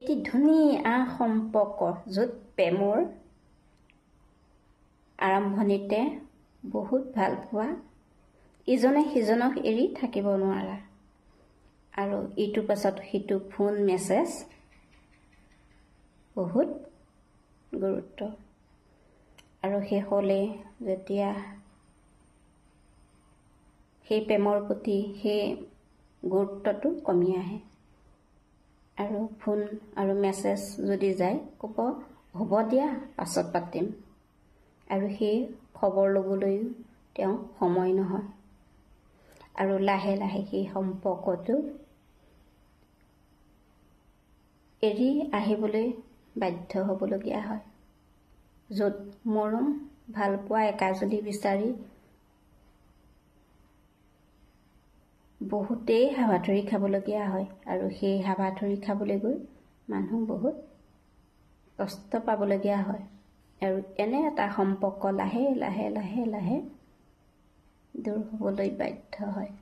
এটি ধুনীয়া সম্পৰ্ক য'ত প্ৰেমৰ আৰম্ভণিতে বহুত ভাল পোৱা, ইজনে সিজনক এৰি থাকিব নোৱাৰা, আৰু ইটোৰ পাছত সিটো ফোন মেছেজ বহুত গুৰুত্ব। আৰু শেষলৈ যেতিয়া সেই প্ৰেমৰ প্ৰতি সেই গুৰুত্বটো কমি আহে, আৰু ফোন আৰু মেছেজ যদি যায় ক'ব হ'ব দিয়া পাছত পাতিম, আৰু সেই খবৰ ল'বলৈও তেওঁ সময় নহয়, আৰু লাহে লাহে সেই সম্পৰ্কটো এৰি আহিবলৈ বাধ্য হ'বলগীয়া হয়। য'ত মৰম ভালপোৱা একাজলি বিচাৰি বহুতেই হাবাথুৰি খাবলগীয়া হয়, আৰু সেই হাবাথুৰি খাবলৈ গৈ মানুহ বহুত কষ্ট পাবলগীয়া হয়, আৰু এনে এটা সম্পৰ্ক লাহে লাহে লাহে লাহে দূৰ হ'বলৈ বাধ্য হয়।